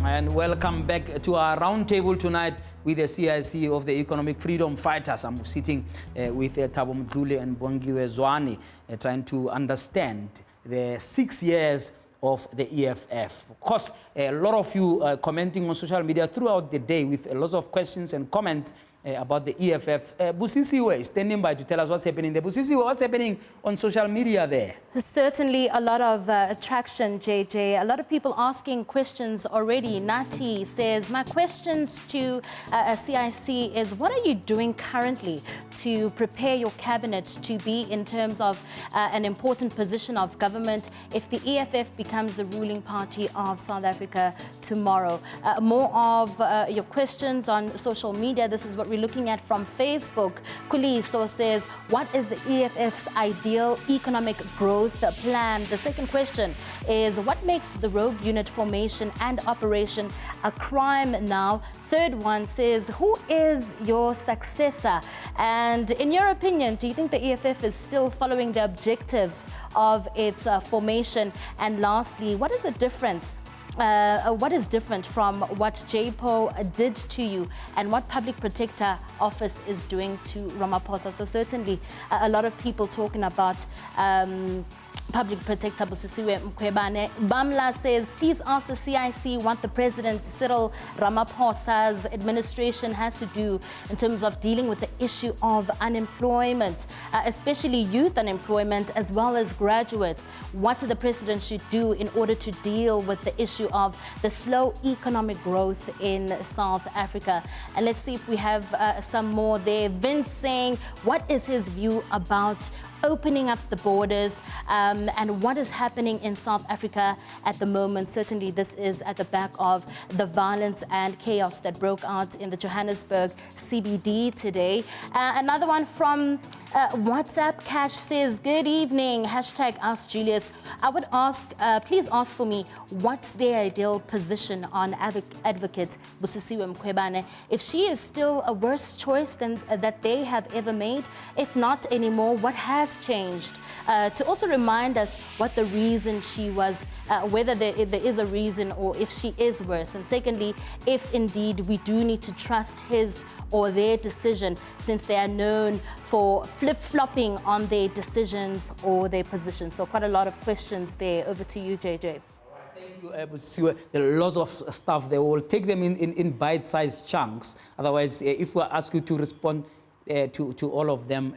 And welcome back to our roundtable tonight with the CIC of the Economic Freedom Fighters. I'm sitting with Thabo Mdluli and Bongiwe Zwane, trying to understand the 6 years of the EFF. Of course, a lot of you commenting on social media throughout the day with a lot of questions and comments about the EFF. Busisiwe is standing by to tell us what's happening there. Busisiwe, what's happening on social media there? Certainly a lot of attraction, JJ. A lot of people asking questions already. Nati says, my questions to CIC is, what are you doing currently to prepare your cabinet to be in terms of an important position of government if the EFF becomes the ruling party of South Africa tomorrow? More of your questions on social media. This is what we're looking at from Facebook. Kuliso says, what is the EFF's ideal economic growth plan? The second question is, what makes the rogue unit formation and operation a crime now? Third one says, who is your successor? And in your opinion, do you think the EFF is still following the objectives of its formation? And lastly, what is the difference? What is different from what JPO did to you and what Public Protector Office is doing to Ramaphosa? So certainly a lot of people talking about Public Protector Busisiwe Mkhwebane. Bamla says, please ask the CIC what the President Cyril Ramaphosa's administration has to do in terms of dealing with the issue of unemployment, especially youth unemployment as well as graduates. What the President should do in order to deal with the issue of the slow economic growth in South Africa. And let's see if we have some more there. Vince saying, what is his view about opening up the borders and what is happening in South Africa at the moment? Certainly this is at the back of the violence and chaos that broke out in the Johannesburg CBD today. Another one from WhatsApp. Cash says, good evening, hashtag Ask Julius. I would ask, please ask for me, what's their ideal position on advocate Busisiwe Mkhwebane? If she is still a worse choice than that they have ever made, if not anymore, what has changed? To also remind us what the reason she was, whether there is a reason or if she is worse. And secondly, if indeed we do need to trust his or their decision, since they are known for flip-flopping on their decisions or their positions. So quite a lot of questions there. Over to you, JJ. Thank you, Busisiwe. There are lots of stuff. They will take them in bite-sized chunks. Otherwise, if we ask you to respond to all of them,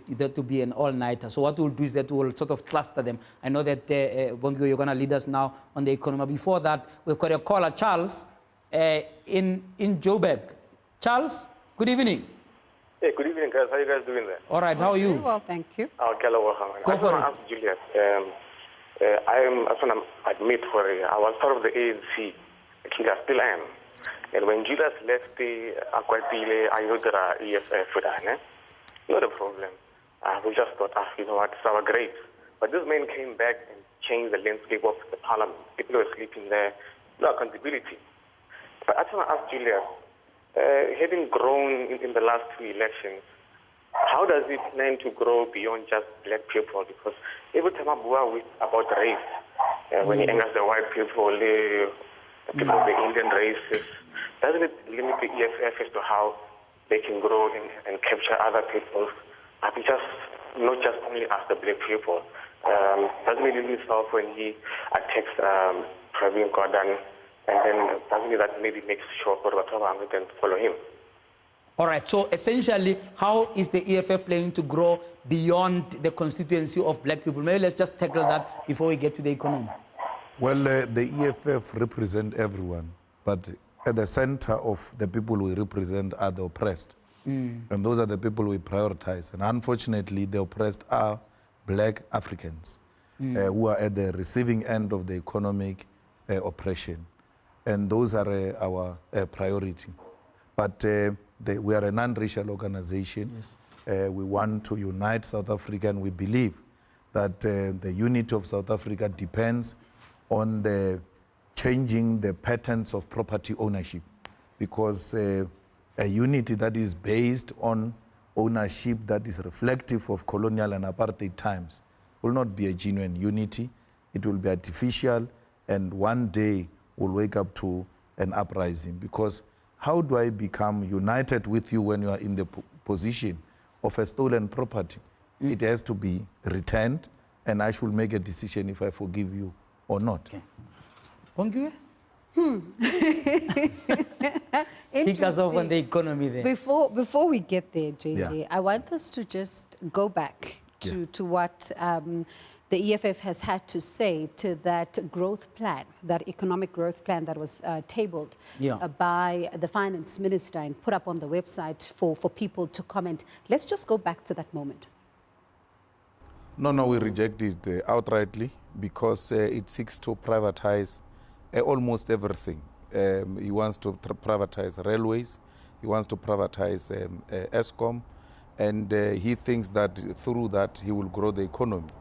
that to be an all-nighter. So what we'll do is that we'll sort of cluster them. I know that, Bongiwe, you're going to lead us now on the economy. Before that, we've got a caller, Charles, in Joburg. Charles, good evening. Hey, good evening, guys. How are you guys doing there? All right, how are you? Very well, thank you. Okay, Go for it. I ask Julius. I just want to admit, I was part of the ANC. Actually, I still am. And when Julius left the Akwatile, I know there are EFF with her. Not a problem. We just thought, you know what, it's our great. But this man came back and changed the landscape of the parliament. People were sleeping there. No accountability. But I just want to ask Julius, having grown in the last 2 elections, how does he plan to grow beyond just black people? Because every time I go about race, when he angers the white people, the people of the Indian races, doesn't it limit the EFF as to how they can grow and capture other people? Not just only as the black people. Doesn't he limit himself when he attacks Pravin Gordhan? And then doesn't that maybe makes sure for Watawa can follow him? All right, so essentially, how is the EFF planning to grow beyond the constituency of black people? Maybe let's just tackle that before we get to the economy. Well, the EFF represent everyone, but at the center of the people we represent are the oppressed. And those are the people we prioritize. And unfortunately, the oppressed are black Africans who are at the receiving end of the economic oppression. And those are our priority. But we are a non-racial organization. Yes. We want to unite South Africa, and we believe that the unity of South Africa depends on the changing the patterns of property ownership. Because a unity that is based on ownership that is reflective of colonial and apartheid times will not be a genuine unity. It will be artificial, and one day we'll wake up to an uprising, because how do I become united with you when you are in the position of a stolen property? It has to be returned, and I should make a decision if I forgive you or not. Okay. Bongiwe? Kick us off on the economy there. Before we get there, JJ, Yeah. I want us to just go back to what the EFF has had to say to that growth plan, that economic growth plan that was tabled by the finance minister and put up on the website for people to comment. Let's just go back to that moment. No, we reject it outrightly, because it seeks to privatize almost everything. He wants to privatize railways, he wants to privatize Eskom, and he thinks that through that he will grow the economy.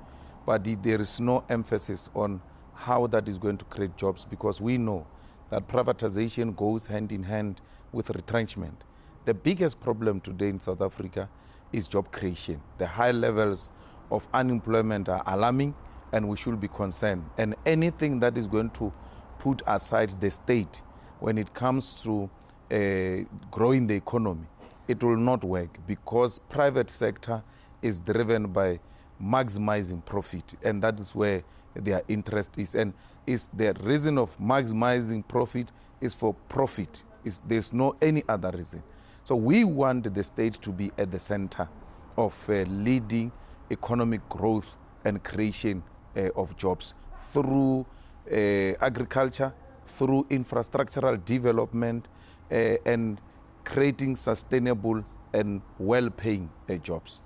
But there is no emphasis on how that is going to create jobs, because we know that privatization goes hand in hand with retrenchment. The biggest problem today in South Africa is job creation. The high levels of unemployment are alarming, and we should be concerned. And anything that is going to put aside the state when it comes to growing the economy, it will not work, because private sector is driven by maximizing profit, and that is where their interest is. And is the reason of maximizing profit is for profit. There's no any other reason. So we want the state to be at the center of leading economic growth and creation of jobs through agriculture, through infrastructural development, and creating sustainable and well-paying jobs.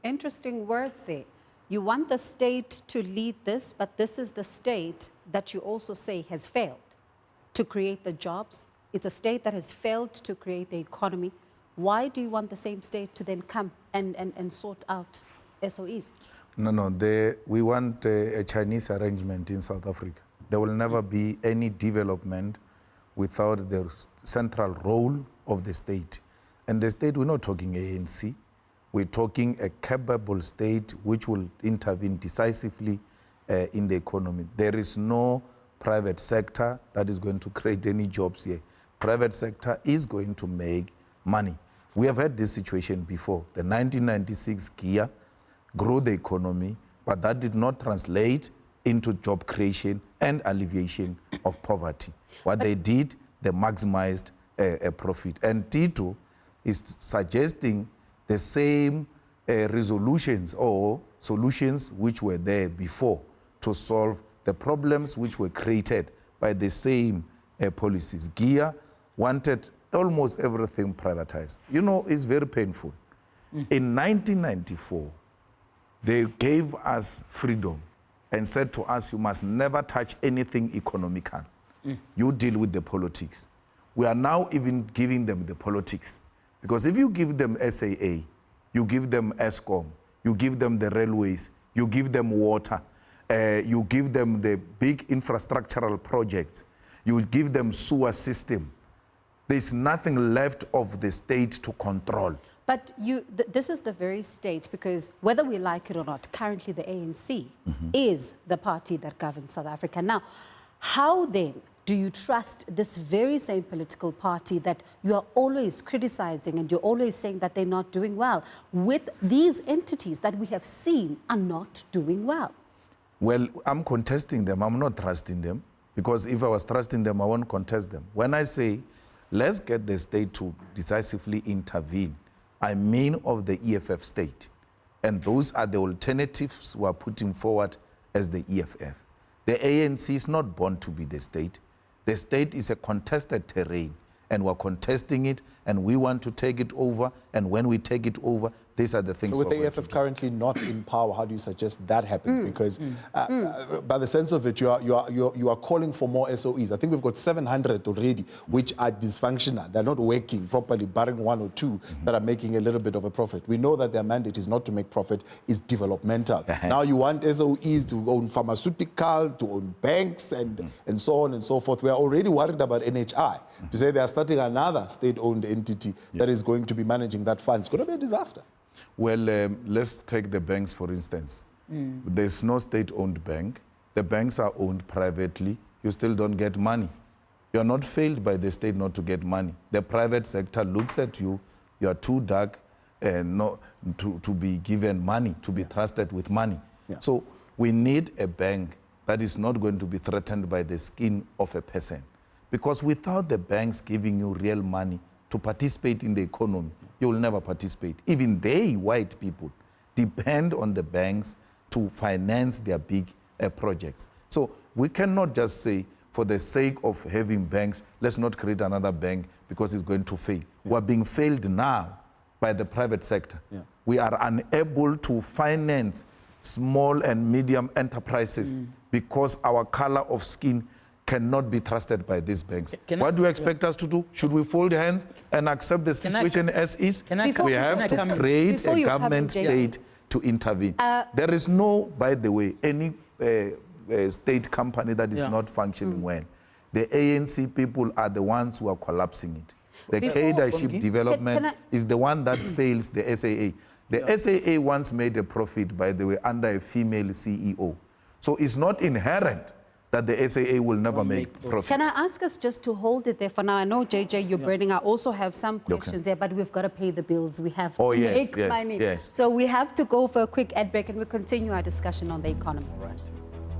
Interesting words there. You want the state to lead this, but this is the state that you also say has failed to create the jobs. It's a state that has failed to create the economy. Why do you want the same state to then come and sort out SOEs? No, we want a Chinese arrangement in South Africa. There will never be any development without the central role of the state. And the state, we're not talking ANC. We're talking a capable state which will intervene decisively in the economy. There is no private sector that is going to create any jobs here. Private sector is going to make money. We have had this situation before. The 1996 GEAR grew the economy, but that did not translate into job creation and alleviation of poverty. What they did, they maximized a profit. And Tito is suggesting the same resolutions or solutions which were there before to solve the problems which were created by the same policies. GEAR wanted almost everything privatized. You know, it's very painful. In 1994, they gave us freedom and said to us, you must never touch anything economical. You deal with the politics. We are now even giving them the politics. Because if you give them SAA, you give them Eskom, you give them the railways, you give them water, you give them the big infrastructural projects, you give them sewer system, there's nothing left of the state to control. But this is the very state, because whether we like it or not, currently the ANC is the party that governs South Africa. Now, how then do you trust this very same political party that you are always criticizing and you're always saying that they're not doing well, with these entities that we have seen are not doing well? Well, I'm contesting them. I'm not trusting them, because if I was trusting them, I won't contest them. When I say, let's get the state to decisively intervene, I mean of the EFF state. And those are the alternatives we are putting forward as the EFF. The ANC is not born to be the state. The state is a contested terrain, and we're contesting it, and we want to take it over, and when we take it over, these are the things. So with the EFF currently not in power, how do you suggest that happens? Because by the sense of it, you are calling for more SOEs. I think we've got 700 already, which are dysfunctional. They're not working properly, barring one or two that are making a little bit of a profit. We know that their mandate is not to make profit, it's developmental. Now you want SOEs to own pharmaceutical, to own banks, and so on and so forth. We are already worried about NHI. To say they are starting another state-owned entity that is going to be managing that fund. It's going to be a disaster. Well, let's take the banks, for instance. There's no state-owned bank. The banks are owned privately. You still don't get money. You're not failed by the state not to get money. The private sector looks at you, you're too dark not to be given money, to be trusted with money. Yeah. So we need a bank that is not going to be threatened by the skin of a person. Because without the banks giving you real money to participate in the economy, you will never participate. Even they, white people, depend on the banks to finance their big projects. So we cannot just say, for the sake of having banks, let's not create another bank because it's going to fail. We're being failed now by the private sector. We are unable to finance small and medium enterprises because our color of skin cannot be trusted by these banks. What do you expect us to do? Should we fold hands and accept the situation as is? We have to create a government state to intervene. There is no, by the way, any state company that is not functioning well. The ANC people are the ones who are collapsing it. The leadership development is the one that fails the SAA. The SAA once made a profit, by the way, under a female CEO. So it's not inherent that the SAA will never make profit. Can I ask us just to hold it there for now? I know, JJ, you're burning. I also have some questions there, but we've got to pay the bills. We have to make money. So we have to go for a quick ad break and we'll continue our discussion on the economy. All right.